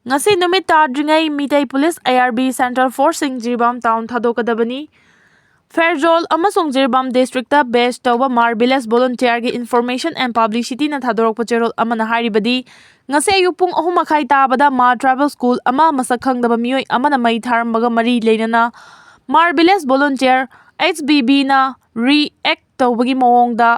ngasi numit tadringai Meitei Police ARB Central Forcing Jirbam Town thadokadabani Fairjol amasung Jirbam District based tawba Marvelous Volunteer gi Information and Publicity na thadorok pacherol amana haribadi ngasi ayupung 3:30 tabada Ma Tribal School ama masakhangdaba miyoi amana mai tharambaga mari leinana Marvelous Volunteer HBB na react tawbagi mawongda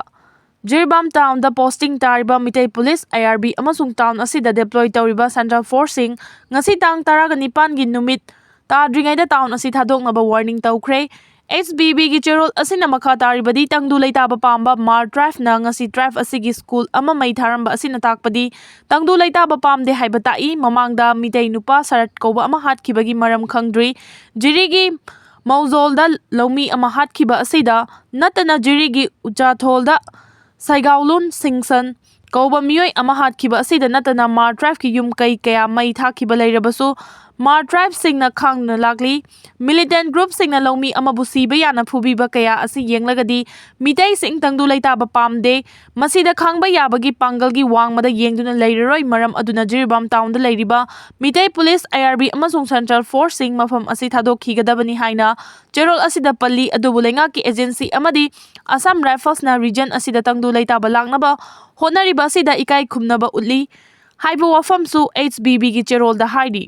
Jirbam Town da posting tariba Meitei Police ARB amasung town asida deploy tawriba Central Forcing ngasi tang 19 gi numit tadringai da town asi thadoknaba warning tawkhre HBB gi cherol asina makha taribadi tangdu leitaba pamba Mar Tribe na ngasi tribe asigi school ama mai tharamba asina takpadi tangdu leitaba pamde haibatai mamangda Meitei nupa sarat koba ama hatkibagi maram khangdri jirigi mauzolda lomi ama hatkiba asida natana jirigi uchatholda Saigaulun Singson Koba Miyoi ama hatkiba asida natana Mar Tribe ki yum kai kaya mai thakiba leirabasu Mar Tribe singna khangna lakli militant group singna lomi ama busiba yana phubiba kaya asi yenglagadi Meitei sing tangdu leitaba pamde masida khangba yabagi pangalgi wangmada yengduna leiraroi maram aduna Jirbam Town da leiriba Meitei Police ARB amasung Central Forcing mafam asi thadokhigadabani haina cherol asida palli adubu lenga ki agency amadi Assam Rifles na region asida tangdu leitaba laknaba honariba asida ikai khumnaba utli haiba wafamsu HBB gi cherol da haidi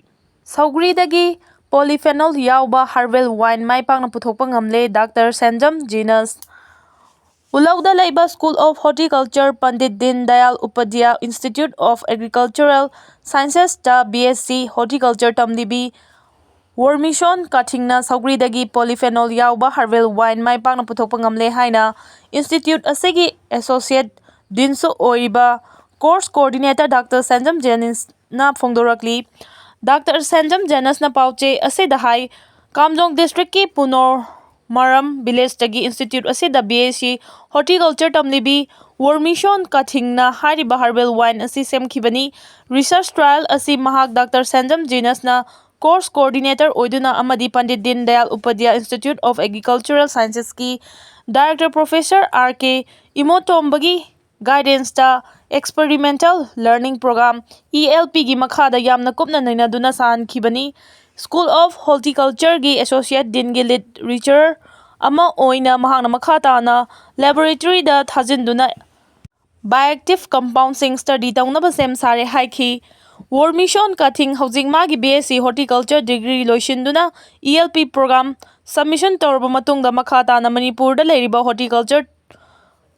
Saugridagi polyphenol yauba herbal wine mai pangna puthokpa ngamle Dr. Sanjam Genus Ulauda Laiba School of Horticulture Pandit Din Dayal Upadhyaya Institute of Agricultural Sciences ta BSc Horticulture tamlibi Wormishon Kathingna Saugridagi polyphenol yauba herbal wine mai pangna puthokpa ngamle haina Institute asigi Associate Dean su oiba Course Coordinator Dr. Sanjam Genus na phongdorakli Dr. Sanjam Genus na pauche asida hai Kamjong District ki Punor Maram Village tagi Institute asida BSc Horticulture tamlibi Wormishon Kathingna hariba herbal wine asi semkhibani research trial asi mahak Dr. Sanjam Genus na course coordinator oiduna amadi Pandit Din Dayal Upadhyaya Institute of Agricultural Sciences ki Director Professor RK Imotombagi guidance ta experimental learning program ELP gi makhada yamna kupna nainaduna san khibani School of Horticulture gi associate dean gi lead researcher ama oina mahangna makhata na laboratory da thajinduna bioactive compound sing study tawnaba sem sare haiki Wormishon Kathing housing magi BSc Horticulture degree loishinduna ELP program submission torba matungda makhata na Manipur da leiriba horticulture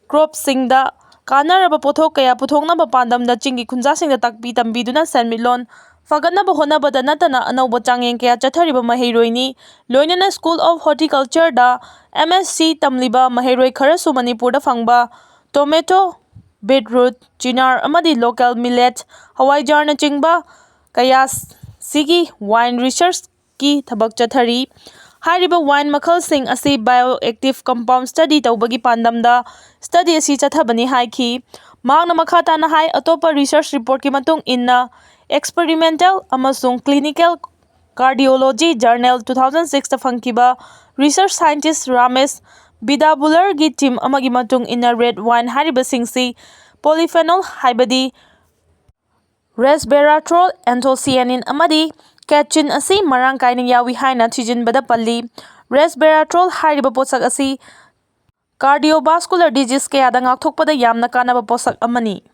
crops sing da Kanaraba pothok kaya puthoknaba pandamda chingi khunjasingda takpi tambiduna sanmilon faganaba honabada natana anauba changyeng kaya chathariba maheiroini loinana School of Horticulture da MSc tamliba maheiroi kharasu Manipur da phangba tomato beetroot chinar amadi local millet hawaijar na chingba kaya sigi wine research ki thabak chathari Hariba wine makhal sing asi bioactive compound study tawbagi pandamda study asi chathabani haiki magna makhata na hai atopa research report ki matung inna experimental amasung clinical cardiology journal 2006 ta phangkiba research scientist Ramesh Bidabular gi team amagi matung inna red wine hariba singsi polyphenol haibadi resveratrol anthocyanin amadi Catchin asi marang kaina yawi haina thijinbada palli resveratrol hariba posak asi cardiovascular disease kaya da ngakthokpada yamna kanaba posak amani